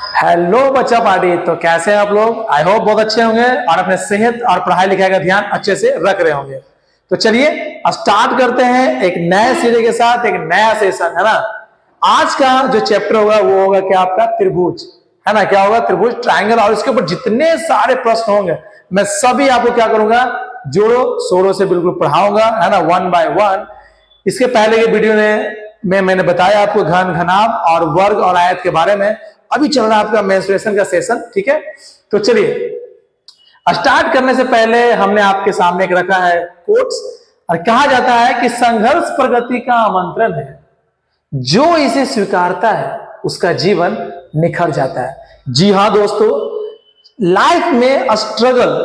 Hello बच्चा party. तो कैसे हैं आप लोग? आई होप बहुत अच्छे होंगे और अपने सेहत और पढ़ाई लिखाई का ध्यान अच्छे से रख रहे होंगे। तो चलिए स्टार्ट करते हैं एक नए सिरे के साथ एक नया सेशन, है ना। आज का जो चैप्टर होगा वो होगा क्या आपका त्रिभुज, है ना। क्या होगा? त्रिभुज, ट्रायंगल। और इसके ऊपर जितने सारे प्रश्न होंगे मैं सभी आपको क्या करूंगा, जोड़ो शोरों से बिल्कुल पढ़ाऊंगा, है ना, वन बाय वन। इसके पहले के वीडियो में मैंने बताया आपको घन, घनाभ और वर्ग और आयत के बारे में। अभी चल रहा है आपका मेंस्ट्रुएशन का सेशन, ठीक है। तो चलिए स्टार्ट करने से पहले हमने आपके सामने एक रखा है कोट्स, और कहा जाता है कि संघर्ष प्रगति का आमंत्रण है, जो इसे स्वीकारता है उसका जीवन निखर जाता है। जी हाँ दोस्तों, लाइफ में स्ट्रगल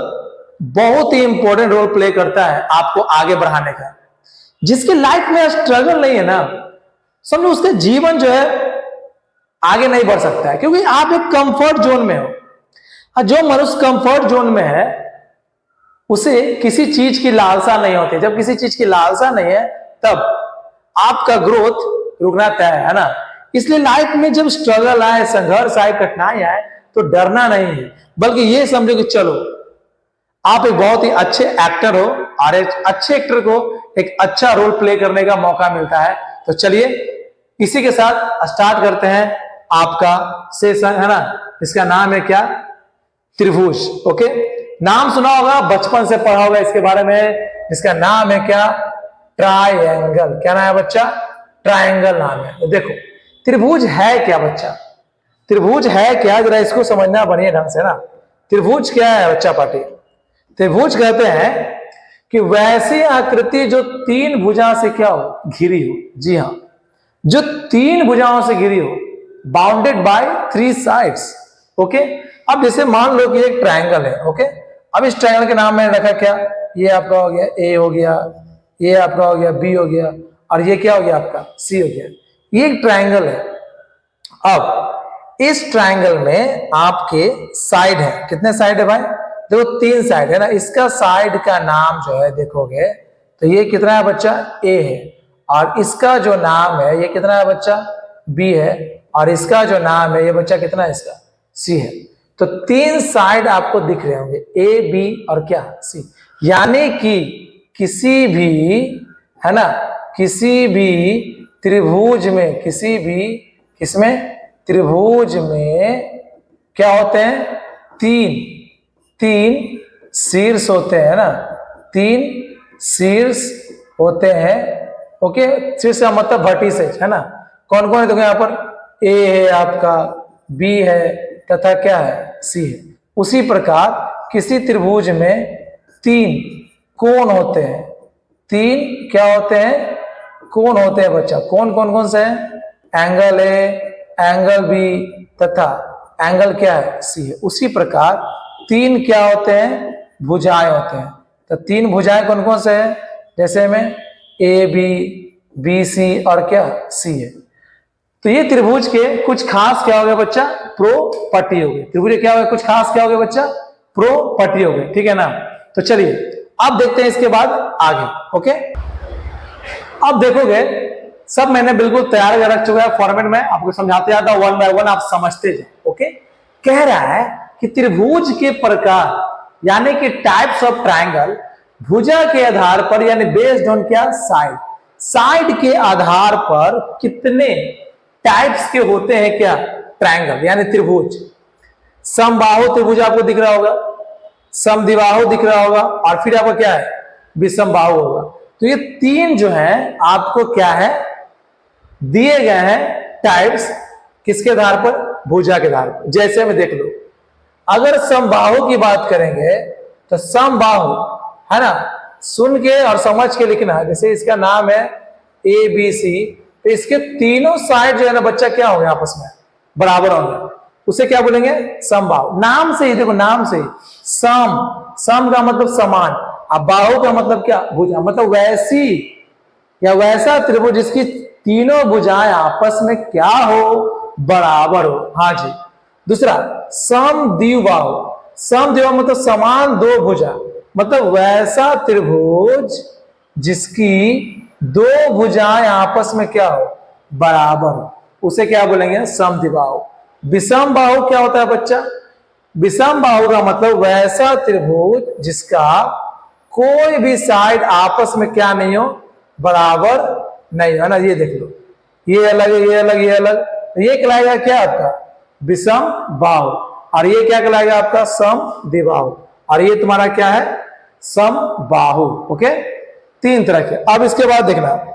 बहुत ही इंपॉर्टेंट रोल प्ले करता है आपको आगे बढ़ाने का। जिसके लाइफ में स्ट्रगल नहीं है ना, समझो उसका जीवन जो है आगे नहीं बढ़ सकता है, क्योंकि आप एक कंफर्ट जोन में हो। जो मनुष्य कंफर्ट जोन में है उसे किसी चीज की लालसा नहीं होती। जब किसी चीज की लालसा नहीं है तब आपका ग्रोथ रुकना तय है ना। इसलिए लाइफ में जब स्ट्रगल आए, संघर्ष आए, कठिनाई आए, तो डरना नहीं है, बल्कि ये समझो कि चलो आप एक बहुत ही अच्छे एक्टर हो और एक अच्छे एक्टर को एक अच्छा रोल प्ले करने का मौका मिलता है। तो चलिए इसी के साथ स्टार्ट करते हैं आपका सेशन, है ना। इसका नाम है क्या? त्रिभुज। ओके, नाम सुना होगा, बचपन से पढ़ा होगा इसके बारे में। इसका नाम है क्या? ट्रायंगल। क्या नाम है बच्चा? ट्रायंगल नाम है। तो देखो त्रिभुज है क्या बच्चा, त्रिभुज है क्या, जरा इसको समझना बढ़िया ढंग से ना। त्रिभुज क्या है बच्चा पार्टी? त्रिभुज कहते हैं कि वैसी आकृति जो तीन भुजा से क्या हो, घिरी हो। जी हाँ, जो तीन भुजाओं से घिरी हो, bounded by three sides. Okay, अब जैसे मान लो कि एक ट्रायंगल है। ओके, अब इस ट्रायंगल के नाम मैंने रखा क्या? ये आपका हो गया ए हो गया, ये आपका हो गया बी हो गया, और ये क्या हो गया आपका सी हो गया। ये एक ट्रायंगल है। अब इस ट्रायंगल में आपके साइड है, कितने साइड है भाई? देखो तीन साइड है ना। इसका साइड का नाम जो है देखोगे तो ये कितना है बच्चा? ए है। और इसका जो नाम है ये कितना है बच्चा? बी है। और इसका जो नाम है ये बच्चा कितना है इसका? सी है। तो तीन साइड आपको दिख रहे होंगे, ए बी और क्या? सी। यानी कि किसी भी, है ना, किसी भी त्रिभुज में, किसी भी किसमें? त्रिभुज में क्या होते हैं? तीन शीर्ष होते हैं ना, तीन शीर्ष होते हैं। ओके, शीर्ष का मतलब वर्टिसेस, है ना। कौन कौन है देखो यहाँ पर? ए है आपका, बी है तथा क्या है? सी है। उसी प्रकार किसी त्रिभुज में तीन कोण होते हैं। तीन क्या होते हैं? कोण होते हैं बच्चा। कौन कौन कौन से हैं? एंगल ए, एंगल बी तथा एंगल क्या है? सी है। उसी प्रकार तीन क्या होते हैं? भुजाएं होते हैं। तो तीन भुजाएं कौन कौन से हैं? जैसे में ए बी सी और क्या? सी है। तो ये त्रिभुज के कुछ खास क्या हो गया बच्चा? प्रॉपर्टी हो गई। त्रिभुज क्या हो गया? कुछ खास क्या हो गया बच्चा? प्रॉपर्टी हो गई, ठीक है ना। तो चलिए अब देखते हैं इसके बाद आगे। ओके, अब देखोगे सब मैंने बिल्कुल तैयार कर रख चुका है फॉर्मेट में, आपको समझाते जाता वन बाय वन, आप समझते जाए। ओके, कह रहा है कि त्रिभुज के प्रकार यानी कि टाइप्स ऑफ ट्रायंगल भुजा के आधार पर, यानी बेस्ड ऑन क्या? साइड। साइड के आधार पर कितने टाइप्स के होते हैं क्या? ट्रायंगल यानी त्रिभुज। समबाहु त्रिभुज आपको दिख रहा होगा, समद्विबाहु दिख रहा होगा, और फिर आपको क्या है? विषमबाहु होगा। तो ये तीन जो है आपको क्या है? दिए गए हैं टाइप्स, किसके आधार पर? भुजा के आधार पर। जैसे में देख लो, अगर समबाहु की बात करेंगे तो समबाहु, है ना, सुन के और समझ के लिखना है। जैसे इसका नाम है ए बी सी, तो इसके तीनों साइड जो है ना बच्चा क्या होंगे? आपस में बराबर होंगे। उसे क्या बोलेंगे? समबाहु। नाम से ही देखो, नाम से ही सम का मतलब समान, अब बाहु का मतलब क्या? भुजा। मतलब वैसी या वैसा त्रिभुज जिसकी तीनों भुजाएं आपस में क्या हो? बराबर हो। हाँ जी। दूसरा समद्विबाहु। समद्विबाहु मतलब समान दो भुजा, मतलब वैसा त्रिभुज जिसकी दो भुजाएं आपस में क्या हो? बराबर हो। उसे क्या बोलेंगे? समद्विबाहु। विषम बाहु क्या होता है बच्चा? विषम बाहु का मतलब वैसा त्रिभुज जिसका कोई भी साइड आपस में क्या नहीं हो, बराबर नहीं है ना। ये देख लो, ये अलग है, ये अलग, ये अलग, तो ये कहलाएगा क्या आपका? विषम बाहु। और ये क्या कहलाएगा आपका? समद्विबाहु। और ये तुम्हारा क्या है? समबाहु। ओके, तीन तरह के। अब इसके बाद देखना,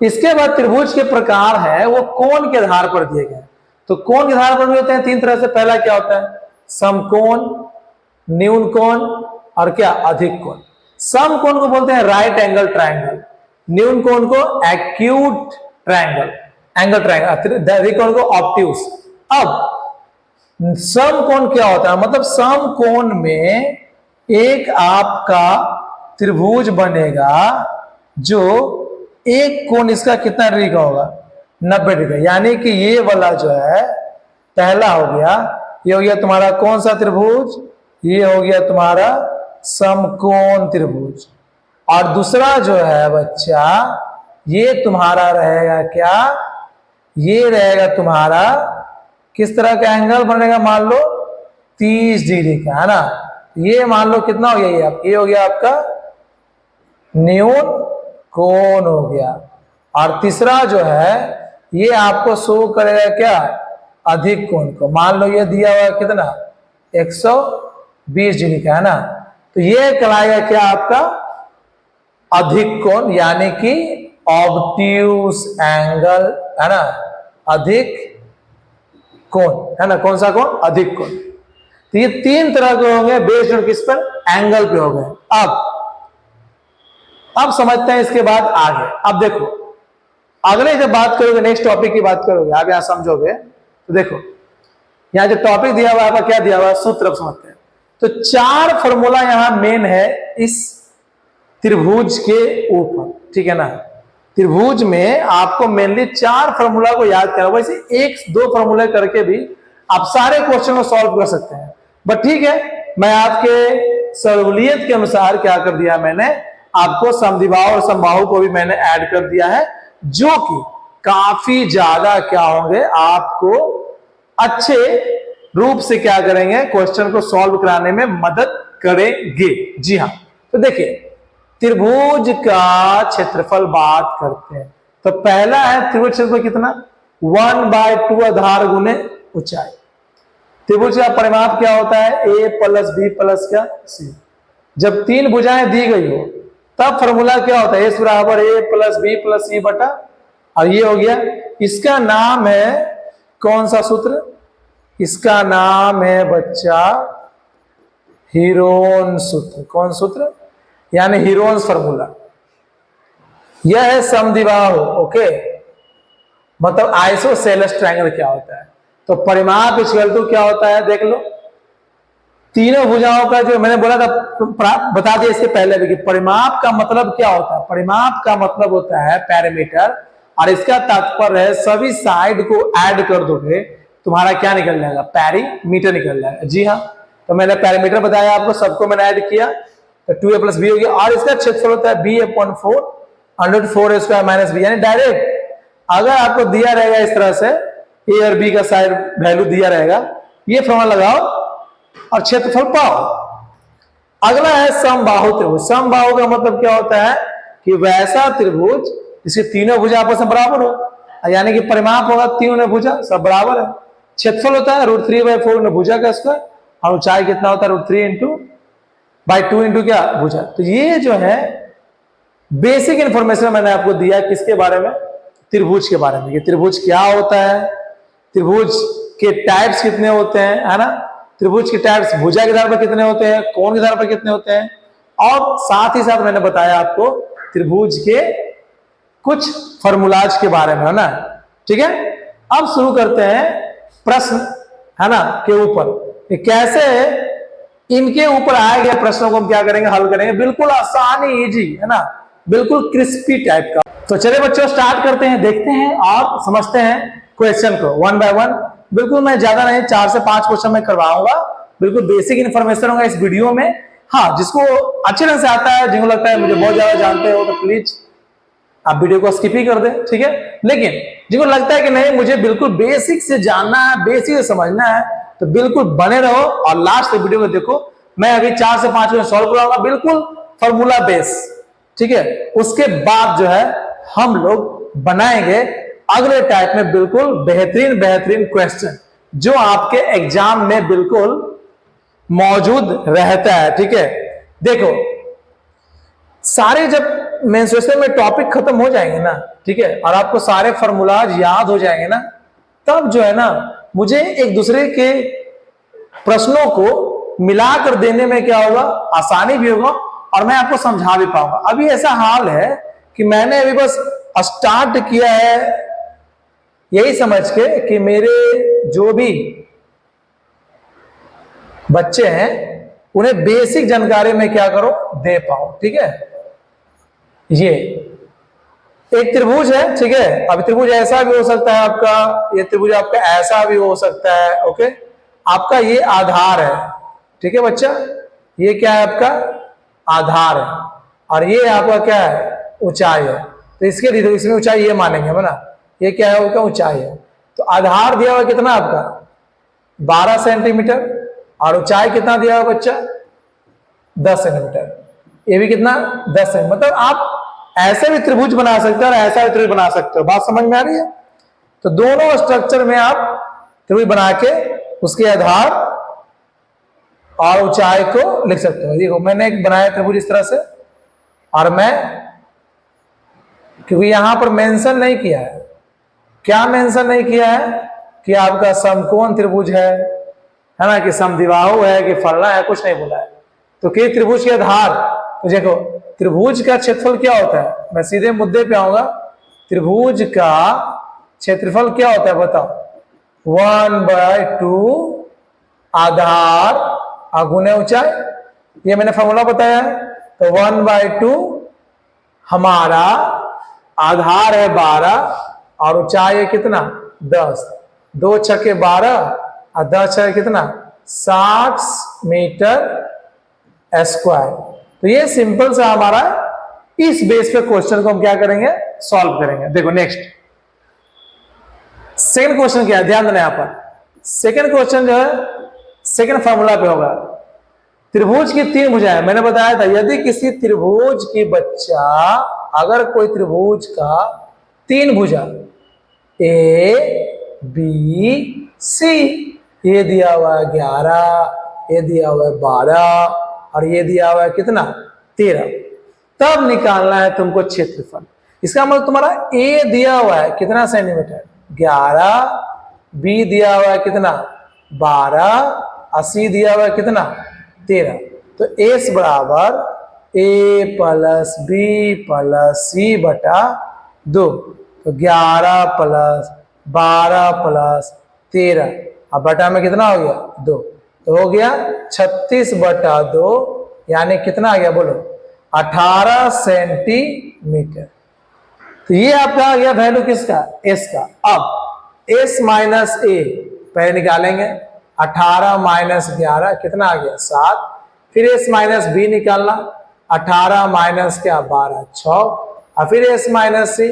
इसके बाद त्रिभुज के प्रकार है वो कोण के आधार पर दिए गए। तो कोण के आधार पर भी होते हैं तीन तरह से। पहला क्या होता है? समकोण, न्यून कोण और क्या? अधिक कोण। समकोण को बोलते हैं राइट एंगल ट्रायंगल, न्यून कोण को एक्यूट ट्रायंगल, एंगल ट्रायंगल, अधिक कोण को ऑब्ट्यूज। अब समकोण क्या होता है? मतलब समकोण में एक आपका त्रिभुज बनेगा जो एक कोण इसका कितना डिग्री का होगा? 90 डिग्री। यानी कि ये वाला जो है पहला हो गया, ये हो गया तुम्हारा कौन सा त्रिभुज? ये हो गया तुम्हारा समकोण त्रिभुज। और दूसरा जो है बच्चा, ये तुम्हारा रहेगा क्या? ये रहेगा तुम्हारा किस तरह का एंगल बनेगा? मान लो 30 डिग्री का, है ना। ये मान लो कितना हो गया? ये हो गया आपका न्यून कोण हो गया। और तीसरा जो है ये आपको शो करेगा क्या? अधिक कोण को। मान लो ये दिया हुआ कितना? 120 डिग्री का, है ना। तो ये कहलाएगा क्या आपका? अधिक कोण, यानी कि ऑब्ट्यूज एंगल, है ना। अधिक कोण, है ना। कौन सा कोण? अधिक कोण। तो ये तीन तरह के होंगे बेस्ड ऑन किस पर? एंगल पे हो गए। अब समझते हैं इसके बाद आगे। अब देखो, अगले जब बात करोगे, नेक्स्ट टॉपिक की बात करोगे, आप यहां समझोगे तो देखो, यहां जो टॉपिक दिया हुआ है, क्या दिया हुआ है? सूत्र। अब समझते हैं। तो 4 फॉर्मूला यहां मेन है इस त्रिभुज के ऊपर, ठीक है ना। त्रिभुज में आपको मेनली 4 फॉर्मूला को याद करना। वैसे 1-2 फॉर्मूले करके भी आप सारे क्वेश्चन को सॉल्व कर सकते हैं, बट ठीक है, मैं आपके सहूलियत के अनुसार क्या कर दिया, मैंने आपको समद्विबाहु और समबाहु को भी मैंने ऐड कर दिया है, जो कि काफी ज्यादा क्या होंगे, आपको अच्छे रूप से क्या करेंगे, क्वेश्चन को सॉल्व कराने में मदद करेंगे। जी हाँ, तो देखिए त्रिभुज का क्षेत्रफल बात करते हैं। तो पहला है त्रिभुज क्षेत्रफल कितना? 1/2 आधार गुने ऊंचाई। त्रिभुज का परिमाप क्या होता है? a + b + क्या? c। जब 3 भुजाएं दी गई हो तब फॉर्मूला क्या होता है? a + b + c बटा, और ये हो गया, इसका नाम है कौन सा सूत्र? इसका नाम है बच्चा हीरोन सूत्र। कौन सूत्र? यानी हीरोन्स फॉर्मूला। यह है समद्विबाहु। ओके, मतलब आइसोसेलेस ट्रायंगल क्या होता है? तो परिमाप इक्वल टू क्या होता है? देख लो, तीनों भुजाओं का जो मैंने बोला था, बता दिया इसके पहले भी कि परिमाप का मतलब क्या होता है। परिमाप का मतलब होता है पैरामीटर, और इसका तात्पर्य है सभी साइड को ऐड कर दोगे तुम्हारा क्या निकल जाएगा? पैरीमीटर निकल जाएगा। जी हाँ, तो मैंने पैरामीटर बताया आपको, सबको मैंने ऐड किया, तो 2a + b हो गया। और इसका क्षेत्रफल होता है b/4 √4a² - b। यानी डायरेक्ट अगर आपको दिया रहेगा इस तरह से a और b का साइड वैल्यू दिया रहेगा, ये फॉर्मूला लगाओ और क्षेत्रफल पाओ। अगला है समबाहु त्रिभुज। समबाहु का मतलब क्या होता है? कि वैसा त्रिभुज जिसकी तीनों भुजा आपस में बराबर हो, यानी कि परिमाप होगा तीनों भुजा सब बराबर है। क्षेत्रफल होता है √3/4 भुजा का स्क्वायर, और ऊंचाई कितना होता है? √3/2 क्या? भुजा। तो ये जो है बेसिक इंफॉर्मेशन मैंने आपको दिया किसके बारे में? त्रिभुज के बारे में। कि त्रिभुज क्या होता है, त्रिभुज के टाइप्स कितने होते हैं, है ना। त्रिभुज के टाइप्स भुजा के आधार पर कितने होते हैं, कोण के आधार पर कितने होते हैं, और साथ ही साथ मैंने बताया आपको त्रिभुज के कुछ फॉर्मूलाज के बारे में, है ना। ठीक है, अब शुरू करते हैं प्रश्न, है ना, के ऊपर। कैसे इनके ऊपर आए गए प्रश्नों को हम क्या करेंगे? हल करेंगे, बिल्कुल आसानी, इजी, है ना, बिल्कुल क्रिस्पी टाइप का। तो चलिए बच्चों स्टार्ट करते हैं, देखते हैं और समझते हैं क्वेश्चन को 1 बाय 1। बिल्कुल मैं ज्यादा नहीं, 4 से 5 क्वेश्चन मैं करवाऊंगा, बिल्कुल बेसिक इन्फॉर्मेशन होगा इस वीडियो में। हाँ, जिसको अच्छे ढंग से आता है, जिनको लगता है मुझे बहुत ज्यादा जानते हो, तो प्लीज आप वीडियो को स्किप ही कर दें, ठीक है। लेकिन जिनको लगता है कि नहीं मुझे बिल्कुल बेसिक से जानना है, बेसिक से समझना है, तो बिल्कुल बने रहो और लास्ट तक वीडियो को देखो। मैं अभी 4 से 5 मिनट सॉल्व कराऊंगा, बिल्कुल फॉर्मूला बेस, ठीक है। उसके बाद जो है हम लोग बनाएंगे अगले टाइप में बिल्कुल बेहतरीन बेहतरीन क्वेश्चन जो आपके एग्जाम में बिल्कुल मौजूद रहता है, ठीक है। देखो सारे जब मेंसुरेशन में टॉपिक खत्म हो जाएंगे ना, ठीक है, और आपको सारे फॉर्मूलाज याद हो जाएंगे ना, तब जो है ना मुझे एक दूसरे के प्रश्नों को मिलाकर देने में क्या होगा, आसानी भी होगा और मैं आपको समझा भी पाऊंगा। अभी ऐसा हाल है कि मैंने अभी बस स्टार्ट किया है यही समझ के कि मेरे जो भी बच्चे हैं उन्हें बेसिक जानकारी में क्या करो दे पाओ, ठीक है। ये एक त्रिभुज है, ठीक है। अब त्रिभुज ऐसा भी हो सकता है आपका, ये त्रिभुज आपका ऐसा भी हो सकता है, ओके। आपका ये आधार है, ठीक है बच्चा, ये क्या है आपका आधार है, और ये आपका क्या है ऊंचाई है। तो इसमें ऊंचाई ये मानेंगे हम ना, ये क्या है क्या ऊंचाई है। तो आधार दिया हुआ कितना आपका 12 सेंटीमीटर और ऊंचाई कितना दिया हुआ बच्चा 10 सेंटीमीटर, ये भी कितना 10 सेंटीमीटर। मतलब आप ऐसे भी त्रिभुज बना सकते हो और ऐसा भी त्रिभुज बना सकते हो, बात समझ में आ रही है। तो दोनों स्ट्रक्चर में आप त्रिभुज बना के उसके आधार और ऊंचाई को लिख सकते हो। देखो मैंने एक बनाया त्रिभुज इस तरह से, और मैं क्योंकि यहां पर मेंशन नहीं किया है, क्या मेंशन नहीं किया है कि आपका समकोण त्रिभुज है ना, कि समद्विबाहु है, कि फलना है, कुछ नहीं बोला है। तो कि त्रिभुज के आधार, तो देखो त्रिभुज का क्षेत्रफल क्या होता है, मैं सीधे मुद्दे पे आऊंगा। त्रिभुज का क्षेत्रफल क्या होता है बताओ, 1/2 आधार गुणे ऊंचाई, ये मैंने फॉर्मूला बताया है। तो 1/2 हमारा आधार है 12 और ऊंचाई है कितना 10, 2 छक्के 12 और 10 छक्के कितना 60 मीटर स्क्वायर। तो ये सिंपल सा हमारा, इस बेस पे क्वेश्चन को हम क्या करेंगे सॉल्व करेंगे। देखो नेक्स्ट सेकंड क्वेश्चन क्या है, ध्यान देना यहां पर। सेकंड क्वेश्चन जो है सेकंड फॉर्मूला पे होगा। त्रिभुज की 3 भुजाएं, मैंने बताया था यदि किसी त्रिभुज की बच्चा, अगर कोई त्रिभुज का 3 भुजा ए बी सी, ये दिया हुआ है 11, ये दिया हुआ है 12 और ये दिया हुआ है कितना 13, तब निकालना है तुमको क्षेत्रफल। इसका मतलब तुम्हारा ए दिया हुआ है कितना सेंटीमीटर 11, बी दिया हुआ है कितना 12 और सी दिया हुआ है कितना 13। तो एस बराबर ए प्लस बी प्लस सी बटा 2, तो 11 प्लस 12 प्लस 13, अब बटा में कितना हो गया 2, तो हो गया 36/2, यानी कितना आ गया बोलो 18 सेंटीमीटर। तो ये आपका आ गया वैल्यू किसका एस का। अब एस माइनस ए पहले निकालेंगे, 18 माइनस 11 कितना आ गया 7, फिर एस माइनस बी निकालना, 18 माइनस क्या 12 6, और फिर एस माइनस सी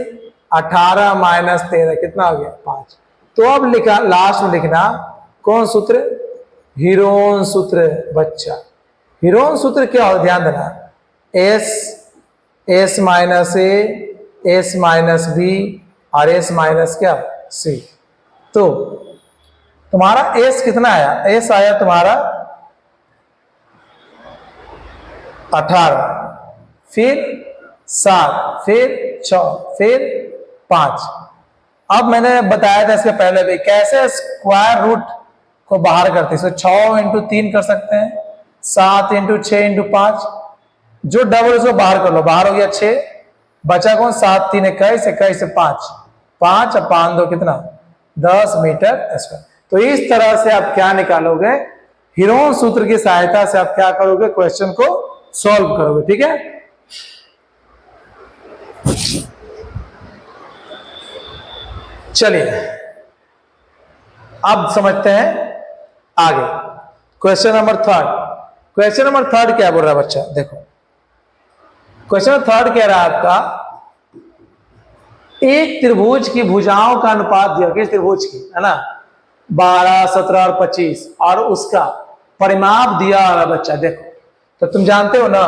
18 माइनस 13 कितना हो गया 5। तो अब लिखा लास्ट में लिखना कौन सूत्र, हीरोन सूत्र बच्चा। हीरोन सूत्र क्या हो ध्यान देना, एस माइनस ए, एस माइनस बी और एस माइनस क्या सी। तो तुम्हारा एस कितना आया, एस आया तुम्हारा 18, फिर 7, फिर 6, फिर 5। अब मैंने बताया था इसके पहले भी कैसे स्क्वायर रूट को बाहर करते हैं। 6 इंटू 3 कर सकते हैं, 7 इंटू 6 इंटू 5, जो डबल उसको बाहर कर लो, बाहर हो गया 6, बचा कौन 7 3 21, 21 से 5, 5 और 5 2 कितना 10 मीटर स्क्वायर। तो इस तरह से आप क्या निकालोगे, हीरोन सूत्र की सहायता से आप क्या करोगे क्वेश्चन को सॉल्व करोगे, ठीक है। चलिए अब समझते हैं आगे क्वेश्चन नंबर 3। क्वेश्चन नंबर 3 क्या बोल रहा है बच्चा, देखो क्वेश्चन नंबर 3 कह रहा है आपका एक त्रिभुज की भुजाओं का अनुपात दिया, किस त्रिभुज की, है ना, 12, 17 और 25, और उसका परिमाप दिया है बच्चा। देखो तो तुम जानते हो ना,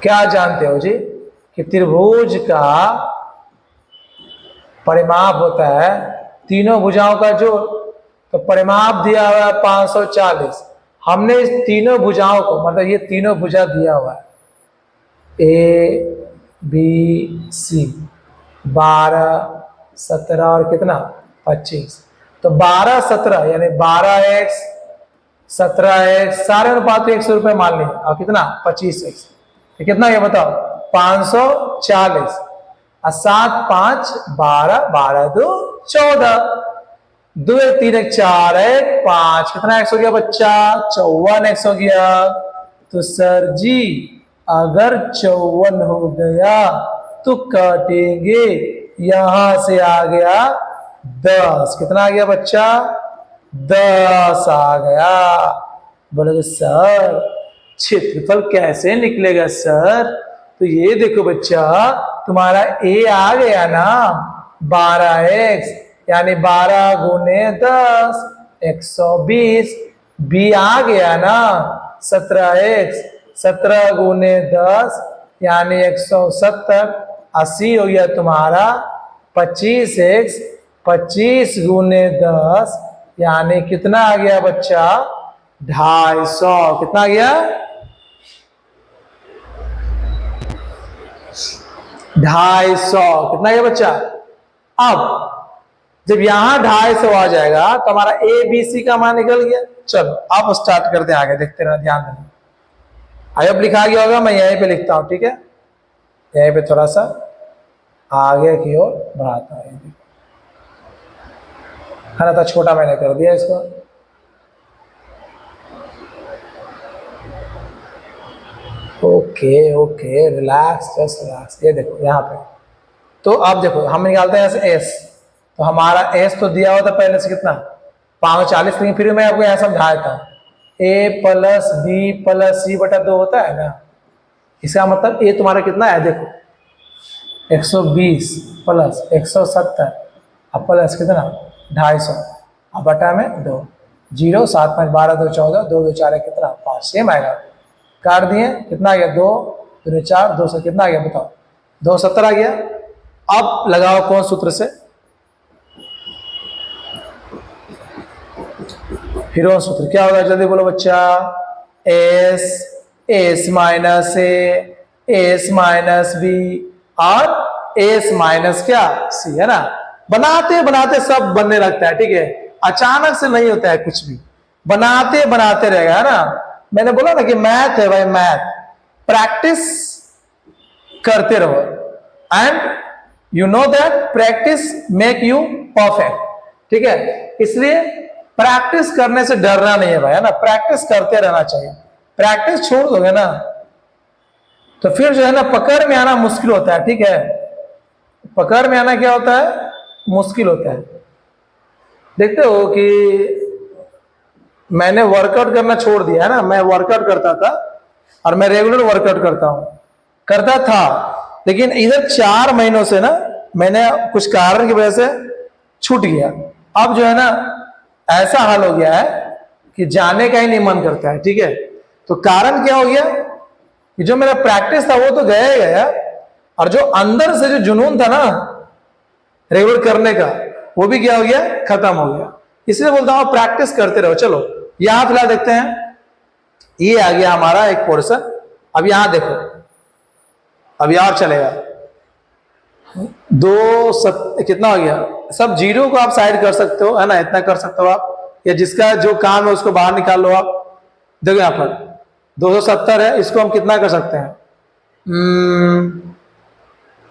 क्या जानते हो जी, कि त्रिभुज का परिमाप होता है तीनों भुजाओं का जोड़। तो परिमाप दिया हुआ है 540। हमने इस तीनों भुजाओं को, मतलब ये तीनों भुजा दिया हुआ है, ए बी सी, 12, 17 और कितना 25। तो 12, 17 यानी 12x, 17x, सारे अनुपात को 100 रुपये मान लिया, और कितना 25x, तो कितना ये बताओ 540, और 7, 5, 12, 12 2 14, 2 1 3 1 4 1 5, कितना एक्स हो गया बच्चा, 54 एक्स हो गया। तो सर जी अगर 54 हो गया तो काटेंगे, यहां से आ गया 10, कितना आ गया बच्चा, 10 आ गया। बोले सर क्षेत्रफल कैसे निकलेगा सर, तो ये देखो बच्चा, तुम्हारा ए आ गया ना 12x, यानी 12 गुने 10 120, बी आ गया ना 17x, 17 गुने 10 यानी 170, 80 हो गया तुम्हारा 25x, 25 गुने 10 यानी कितना आ गया बच्चा, 250, कितना आ गया, 250, कितना है बच्चा। अब जब यहां 250 आ जाएगा तो हमारा ए बी सी का मान निकल गया। चलो अब स्टार्ट करते हैं, आगे देखते रहना, ध्यान देना। आई होप लिखा गया होगा, मैं यहीं पे लिखता हूं, ठीक है, यहीं पे थोड़ा सा आगे की ओर बढ़ाता हूं, है ना, तो छोटा मैंने कर दिया इसको। Okay okay, relax, just relax. ये देखो यहाँ पे, तो अब देखो हम निकालते हैं ऐसे एस, तो हमारा एस तो दिया हुआ था पहले से कितना 540, लेकिन फिर मैं आपको यहाँ समझाया था ए प्लस बी प्लस सी बटा 2 होता है ना, इसका मतलब ए तुम्हारा कितना है, देखो 120 प्लस 170 अब प्लस कितना 250, अब बटा में 2, 0 7 5 12 2 14, 2 2 4 कितना 5, सेम आएगा, काट दिए, कितना आ गया 2 2 4, 2 से कितना आ गया बताओ, 270 आ गया। अब लगाओ कौन सूत्र से, फिर सूत्र क्या होगा, जल्दी बोलो बच्चा, एस, एस माइनस ए, एस माइनस बी, और एस माइनस क्या सी, है ना। बनाते बनाते सब बनने लगता है, ठीक है, अचानक से नहीं होता है कुछ भी, बनाते बनाते रहेगा, है ना। मैंने बोला ना कि मैथ है भाई, मैथ, प्रैक्टिस करते रहो, and you know that practice make you perfect, ठीक है। इसलिए प्रैक्टिस करने से डरना नहीं है भाई, है ना, प्रैक्टिस करते रहना चाहिए। प्रैक्टिस छोड़ दोगे ना तो फिर जो है ना पकड़ में आना मुश्किल होता है, ठीक है, पकड़ में आना क्या होता है, मुश्किल होता है। देखते हो कि मैंने वर्कआउट करना छोड़ दिया है ना, मैं वर्कआउट करता था और मैं रेगुलर वर्कआउट करता था, लेकिन इधर 4 महीनों से ना मैंने कुछ कारण की वजह से छूट गया। अब जो है ना ऐसा हाल हो गया है कि जाने का ही नहीं मन करता है, ठीक है। तो कारण क्या हो गया कि जो मेरा प्रैक्टिस था वो तो गया ही गया, और जो अंदर से जो जुनून था ना रेगुलर करने का, वो भी क्या हो गया, खत्म हो गया। इसलिए बोलता हूं प्रैक्टिस करते रहो। चलो यहां फिलहाल देखते हैं, ये आ गया हमारा एक पोर्शन। अब यहां देखो, अब यार चलेगा 2 कितना हो गया, सब जीरो को आप साइड कर सकते हो, है ना, इतना कर सकते हो आप, या जिसका जो काम है उसको बाहर निकाल लो आप। देखो यहां पर 270 है, इसको हम कितना कर सकते हैं,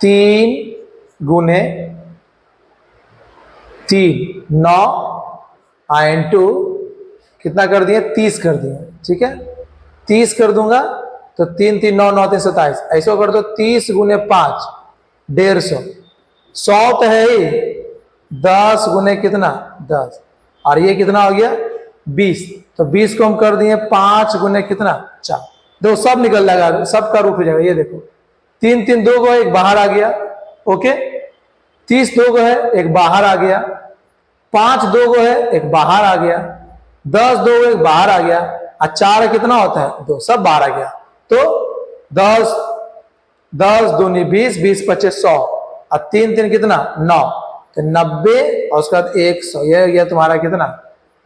3 गुने 3 9 इंटू कितना कर दिए, 30 कर दिए, ठीक है, 30 कर दूंगा तो 3 3 9 9 3 27, ऐसा कर दो 30 गुने 5 150, 100 तो है ही, 10 गुने कितना 10, और ये कितना हो गया 20, तो 20 को हम कर दिए 5 गुने कितना 4, देखो सब निकल जाएगा, सबका रूप हो जाएगा, ये देखो 3 3 2 को एक बाहर आ गया, ओके। 30 2 को है एक बाहर आ गया, 5 2 को है एक बाहर आ गया, 10 2 को एक बाहर आ गया, और 4 कितना होता है 2, सब बाहर आ गया। तो 10 10 दूनी 20, 20 25 100, और 3 3 कितना 9, तो 90 और उसके बाद 100, यह गया तुम्हारा कितना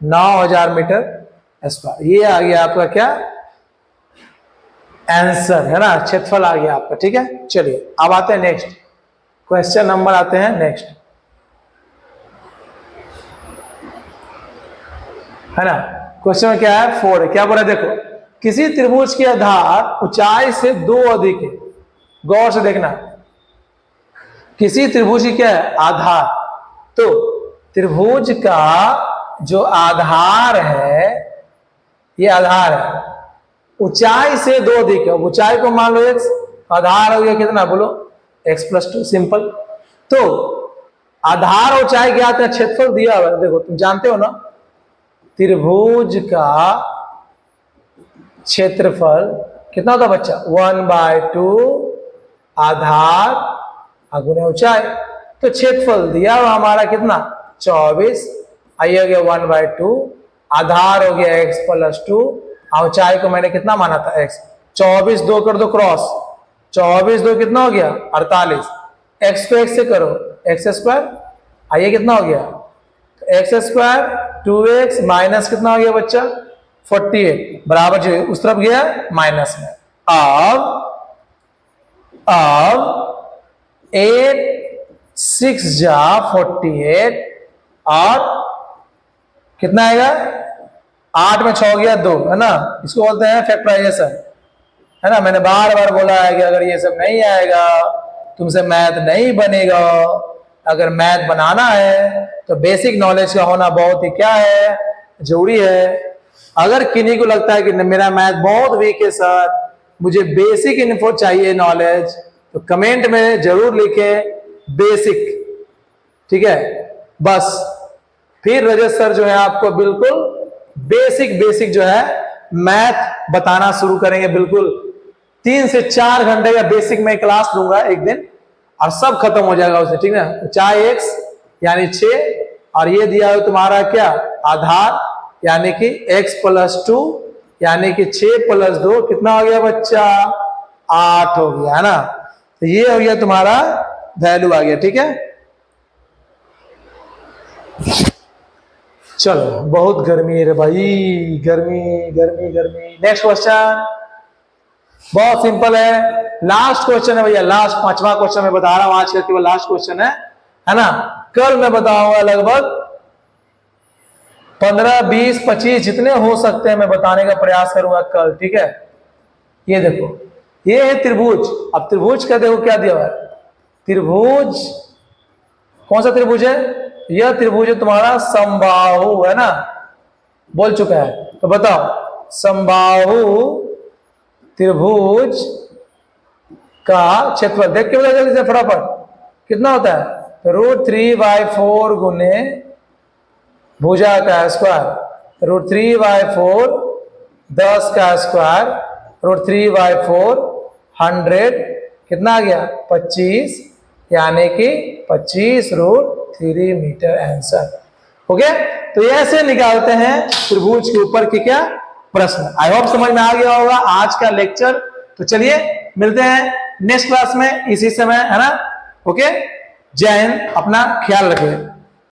9000 मीटर स्क्वायर। ये आ गया आपका क्या आंसर है ना, क्षेत्रफल आ गया आपका, ठीक है। चलिए अब आते हैं नेक्स्ट क्वेश्चन नंबर, आते हैं नेक्स्ट, है ना। क्वेश्चन में क्या है 4 है, क्या बोला देखो, किसी त्रिभुज के आधार ऊंचाई से 2 अधिक है। गौर से देखना, किसी त्रिभुज की क्या है आधार, तो त्रिभुज का जो आधार है, ये आधार है, ऊंचाई से 2 अधिक है। ऊंचाई को मान लो x, आधार हो गया कितना बोलो x + 2, सिंपल। तो आधार ऊंचाई ज्ञात है, क्षेत्रफल दिया हुआ है, देखो तुम जानते हो ना, त्रिभुज का क्षेत्रफल कितना होता बच्चा 1/2 आधार गुने ऊंचाई। तो क्षेत्रफल दिया हुआ हमारा कितना 24, आइए हो गया 1/2, आधार हो गया x + 2, ऊंचाई को मैंने कितना माना था x। 24 2 कर दो क्रॉस, 24 2 कितना हो गया 48, x को x से करो x², आइए कितना हो गया x² 2x माइनस कितना हो गया बच्चा 48, बराबर जो उस तरफ गया माइनस में। अब 8 6 जा 48, और कितना आएगा 8 में 6 गया 2, है ना, इसको बोलते हैं फैक्टराइजेशन, है ना। मैंने बार बार बोला है कि अगर ये सब नहीं आएगा तुमसे मैथ नहीं बनेगा। अगर मैथ बनाना है तो बेसिक नॉलेज का होना बहुत ही क्या है जरूरी है। अगर किन्हीं को लगता है कि मेरा मैथ बहुत वीक है सर, मुझे बेसिक इन्फो चाहिए नॉलेज, तो कमेंट में जरूर लिखें बेसिक, ठीक है। बस फिर रजत सर जो है आपको बिल्कुल बेसिक जो है मैथ बताना शुरू करेंगे। बिल्कुल 3 से 4 घंटे का बेसिक में क्लास लूंगा एक दिन, और सब खत्म हो जाएगा उससे, ठीक है। ऊंचाई x यानी 6, और ये दिया है तुम्हारा क्या आधार यानी कि x + 2 यानी कि 6 + 2 कितना हो गया बच्चा 8 हो गया, है ना। तो ये हो गया तुम्हारा वैल्यू आ गया, ठीक है। चलो बहुत गर्मी है रे भाई, गर्मी गर्मी गर्मी। नेक्स्ट क्वेश्चन बहुत सिंपल है, लास्ट क्वेश्चन है भैया, लास्ट 5वां क्वेश्चन मैं बता रहा हूं आज का, केवल लास्ट क्वेश्चन है ना। कल मैं बताऊंगा लगभग 15 20 25 जितने हो सकते हैं मैं बताने का प्रयास करूंगा कल, ठीक है। ये देखो ये है त्रिभुज। अब त्रिभुज का देखो क्या दिया हुआ है, त्रिभुज कौन सा त्रिभुज है, यह त्रिभुज है तुम्हारा समबाहु, है ना, बोल चुका है। तो बताओ समबाहु त्रिभुज का क्षेत्रफल देख के बता जल्दी से फटाफट कितना होता है, तो √3/4 गुने भुजा का स्क्वायर, √3/4 10 का स्क्वायर, √3/4 100 कितना आ गया 25, यानी कि 25√3 मीटर आंसर। ओके, तो ऐसे निकालते हैं त्रिभुज के ऊपर की क्या प्रश्न। आई होप समझ में आ गया होगा आज का लेक्चर। तो चलिए मिलते हैं नेक्स्ट क्लास में इसी समय, है ना। ओके, जय हिंद, अपना ख्याल रखिए।